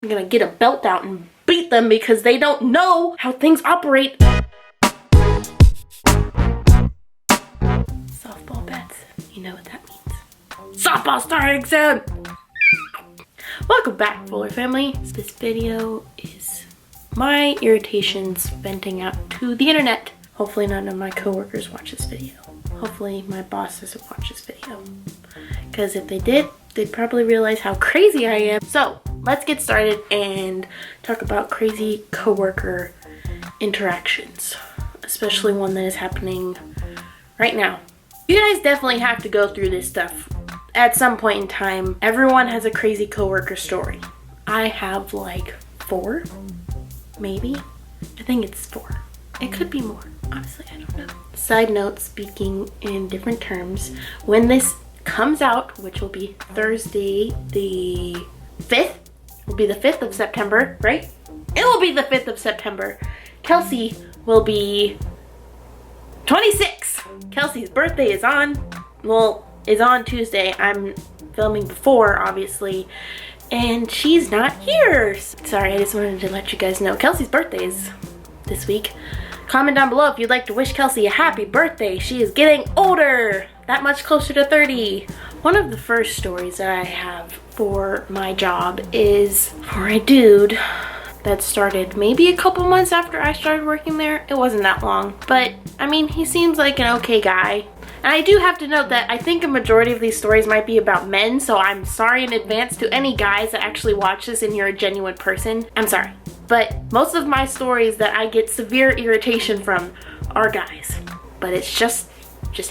I'm gonna get a belt out and beat them because they don't know how things operate. Softball bats, you know what that means. Softball starting soon! Welcome back, Fuller family. This video is my irritations venting out to the internet. Hopefully none of my coworkers watch this video. Hopefully my boss doesn't watch this video. Because if they did, they'd probably realize how crazy I am. So let's get started and talk about crazy coworker interactions, especially one that is happening right now. You guys definitely have to go through this stuff at some point in time. Everyone has a crazy coworker story. I have like 4, maybe. I think it's 4. It could be more. Honestly, I don't know. Side note, speaking in different terms, when this comes out, which will be Thursday the 5th, will be the 5th of September, right? It will be the 5th of September. Kelsey will be 26. Kelsey's birthday is on Tuesday. I'm filming before, obviously, and she's not here. Sorry, I just wanted to let you guys know Kelsey's birthday is this week. Comment down below if you'd like to wish Kelsey a happy birthday. She is getting older, that much closer to 30. One of the first stories that I have for my job is for a dude that started maybe a couple months after I started working there. It wasn't that long, but I mean, he seems like an okay guy. And I do have to note that I think a majority of these stories might be about men, so I'm sorry in advance to any guys that actually watch this and you're a genuine person. I'm sorry. But most of my stories that I get severe irritation from are guys. But it's just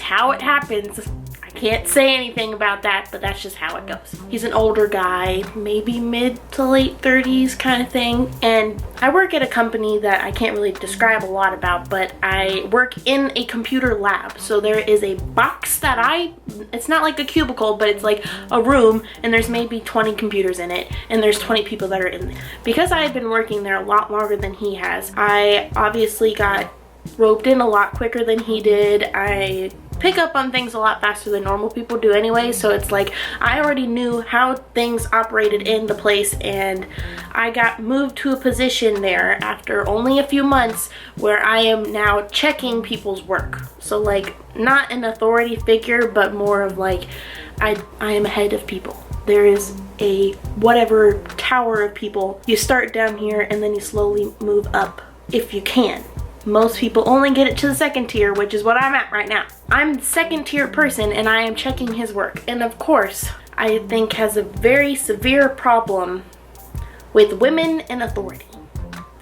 how it happens. I can't say anything about that, but that's just how it goes. He's an older guy, maybe mid to late 30s kind of thing. And I work at a company that I can't really describe a lot about, but I work in a computer lab. So there is a box that it's not like a cubicle, but it's like a room, and there's maybe 20 computers in it, and there's 20 people that are in there. Because I had been working there a lot longer than he has, I obviously got roped in a lot quicker than he did. I pick up on things a lot faster than normal people do anyway, so it's like I already knew how things operated in the place, and I got moved to a position there after only a few months where I am now checking people's work. So like, not an authority figure, but more of like I am ahead of people. There is a whatever tower of people. You start down here and then you slowly move up if you can. Most people only get it to the 2nd tier, which is what I'm at right now. I'm the 2nd tier person and I am checking his work. And of course, I think has a very severe problem with women in authority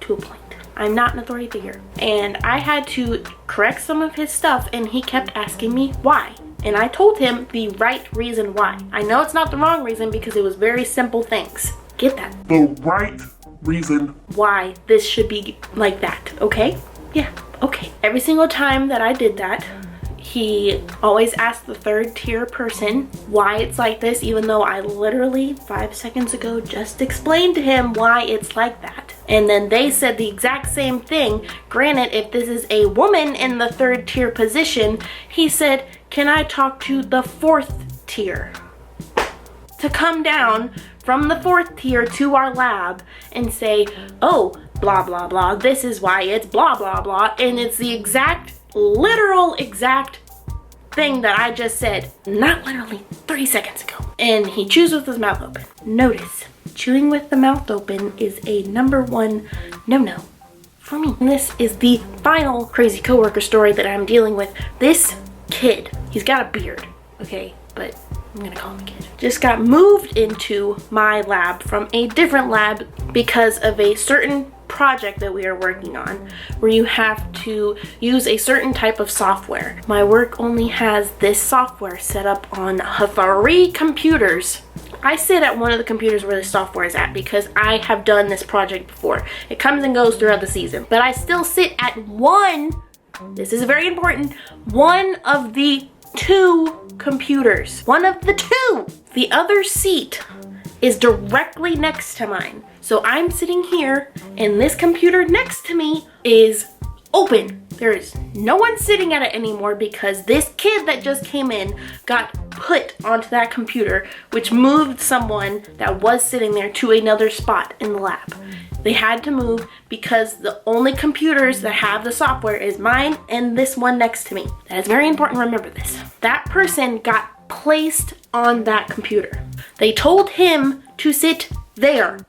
to a point. I'm not an authority figure. And I had to correct some of his stuff and he kept asking me why. And I told him the right reason why. I know it's not the wrong reason because it was very simple things. Get that? The right reason why this should be like that, okay? Yeah, okay. Every single time that I did that, he always asked the 3rd tier person why it's like this, even though I literally 5 seconds ago just explained to him why it's like that. And then they said the exact same thing. Granted, if this is a woman in the 3rd tier position, he said, can I talk to the 4th tier to come down from the 4th tier to our lab and say, oh, blah, blah, blah, this is why it's blah, blah, blah. And it's the literal exact thing that I just said, not literally 30 seconds ago. And he chews with his mouth open. Notice, chewing with the mouth open is a #1 no-no for me. And this is the final crazy coworker story that I'm dealing with. This kid, he's got a beard, okay, but I'm gonna call him a kid, just got moved into my lab from a different lab because of a certain project that we are working on where you have to use a certain type of software. My work only has this software set up on 3 computers. I sit at one of the computers where the software is at because I have done this project before. It comes and goes throughout the season, but I still sit at one, this is very important, one of the 2 computers. One of the 2. The other seat is directly next to mine. So I'm sitting here and this computer next to me is open. There is no one sitting at it anymore because this kid that just came in got put onto that computer, which moved someone that was sitting there to another spot in the lab. They had to move because the only computers that have the software is mine and this one next to me. That is very important, remember this. That person got placed on that computer. They told him to sit there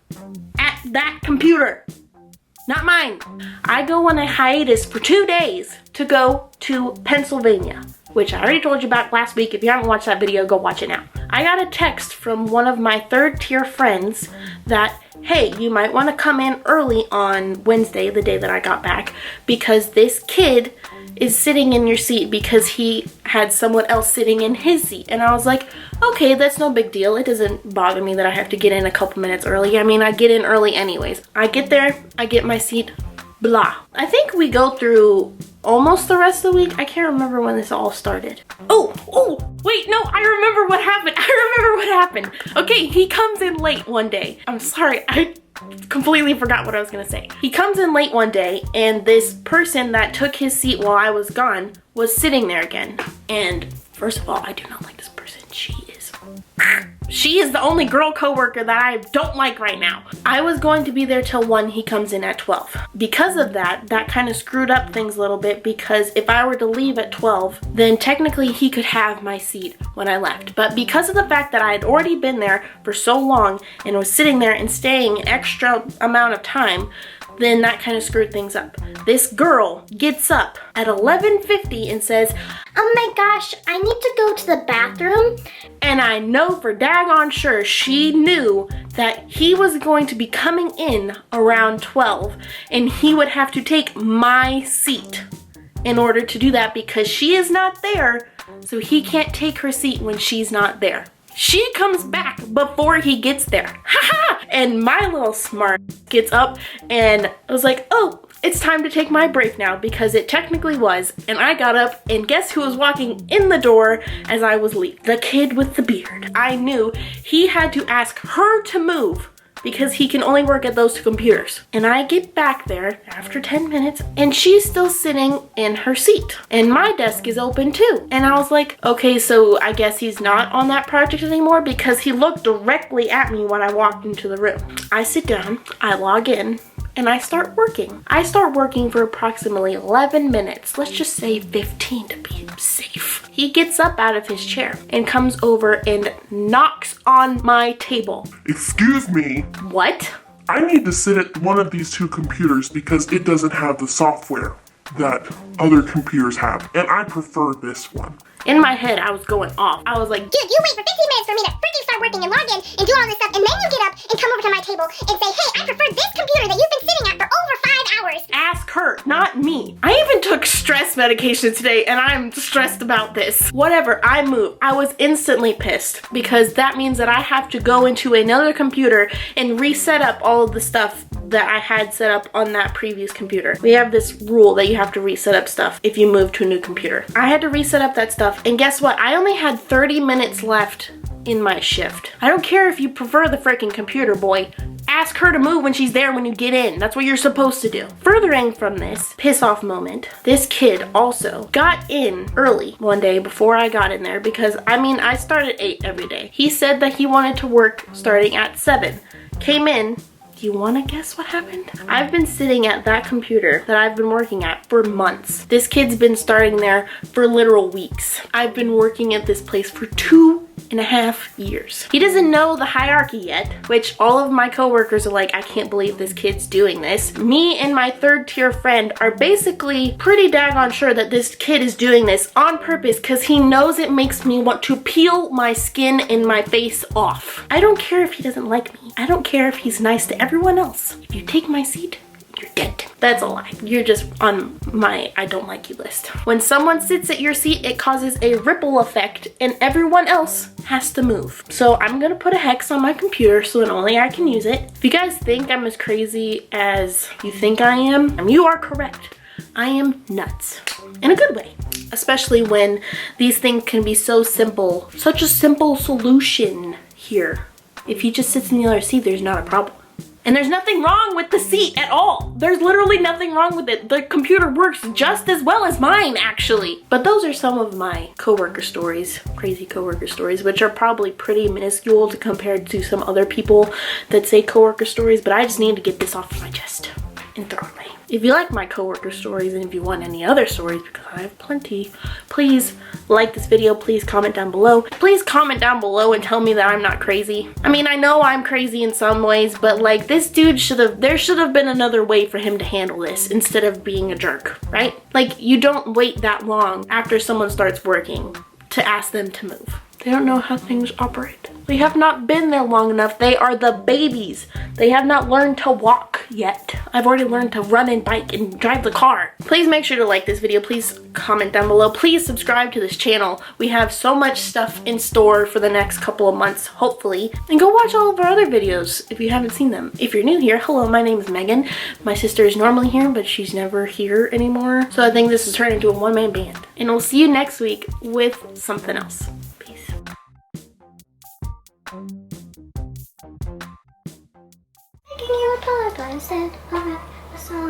at that computer. Not mine. I go on a hiatus for 2 days to go to Pennsylvania, which I already told you about last week. If you haven't watched that video, go watch it now. I got a text from one of my 3rd tier friends that, hey, you might want to come in early on Wednesday, the day that I got back, because this kid is sitting in your seat because he had someone else sitting in his seat. And I was like, okay, that's no big deal. It doesn't bother me that I have to get in a couple minutes early. I mean, I get in early anyways. I get there, I get my seat, blah. I think we go through almost the rest of the week. I can't remember when this all started. Oh, wait, no, I remember what happened. Okay, he comes in late one day. I'm sorry, I completely forgot what I was gonna say. He comes in late one day and this person that took his seat while I was gone was sitting there again. And first of all, I do not like this person. She is the only girl coworker that I don't like right now. I was going to be there till 1, he comes in at 12. Because of that kind of screwed up things a little bit, because if I were to leave at 12, then technically he could have my seat when I left. But because of the fact that I had already been there for so long and was sitting there and staying an extra amount of time, then that kind of screwed things up. This girl gets up at 11:50 and says, oh my gosh, I need to go to the bathroom. And I know for daggone sure she knew that he was going to be coming in around 12 and he would have to take my seat in order to do that because she is not there, so he can't take her seat when she's not there. She comes back before he gets there. Haha! And my little smart gets up and I was like, oh, it's time to take my break now, because it technically was. And I got up and guess who was walking in the door as I was leaving? The kid with the beard. I knew he had to ask her to move because he can only work at those 2 computers. And I get back there after 10 minutes and she's still sitting in her seat. And my desk is open too. And I was like, okay, so I guess he's not on that project anymore because he looked directly at me when I walked into the room. I sit down, I log in, and I start working. I start working for approximately 11 minutes. Let's just say 15 to be safe. He gets up out of his chair and comes over and knocks on my table. Excuse me. What? I need to sit at one of these 2 computers because it doesn't have the software that other computers have, and I prefer this one. In my head, I was going off. I was like, dude, you wait for 15 minutes for me to freaking start working and log in and do all this stuff, and then you get up and come over to my table and say, hey, I prefer this computer that you've been sitting at for over 5 hours. ask her, not me. I even took stress medication today and I'm stressed about this. Whatever, I moved. I was instantly pissed because that means that I have to go into another computer and reset up all of the stuff that I had set up on that previous computer. We have this rule that you have to reset up stuff if you move to a new computer. I had to reset up that stuff, and guess what? I only had 30 minutes left in my shift. I don't care if you prefer the freaking computer, boy. Ask her to move when she's there when you get in. That's what you're supposed to do. Furthering from this piss off moment, this kid also got in early one day before I got in there because, I mean, I start at 8 every day. He said that he wanted to work starting at 7. Came in. Do you want to guess what happened? I've been sitting at that computer that I've been working at for months. This kid's been starting there for literal weeks. I've been working at this place for 2.5 years. He doesn't know the hierarchy yet, which all of my coworkers are like, I can't believe this kid's doing this. Me and my 3rd tier friend are basically pretty daggone sure that this kid is doing this on purpose because he knows it makes me want to peel my skin and my face off. I don't care if he doesn't like me. I don't care if he's nice to everyone else. If you take my seat, you're dead. That's a lie. You're just on my I don't like you list. When someone sits at your seat, it causes a ripple effect and everyone else has to move. So I'm gonna put a hex on my computer so that only I can use it. If you guys think I'm as crazy as you think I am, you are correct. I am nuts. In a good way. Especially when these things can be so simple. Such a simple solution here. If he just sits in the other seat, there's not a problem. And there's nothing wrong with the seat at all. There's literally nothing wrong with it. The computer works just as well as mine, actually. But those are some of my coworker stories, crazy coworker stories, which are probably pretty minuscule compared to some other people that say coworker stories, but I just need to get this off my chest and throw it away. If you like my coworker stories and if you want any other stories, because I have plenty, please like this video, please comment down below. Please comment down below and tell me that I'm not crazy. I mean, I know I'm crazy in some ways, but like this dude there should have been another way for him to handle this instead of being a jerk, right? Like you don't wait that long after someone starts working to ask them to move. They don't know how things operate. They have not been there long enough. They are the babies. They have not learned to walk yet. I've already learned to run and bike and drive the car. Please make sure to like this video. Please comment down below. Please subscribe to this channel. We have so much stuff in store for the next couple of months, hopefully. And go watch all of our other videos if you haven't seen them. If you're new here, hello, my name is Megan. My sister is normally here, but she's never here anymore. So I think this has turned into a one-man band. And we'll see you next week with something else. Peace. Making you a colorblind instead of a song.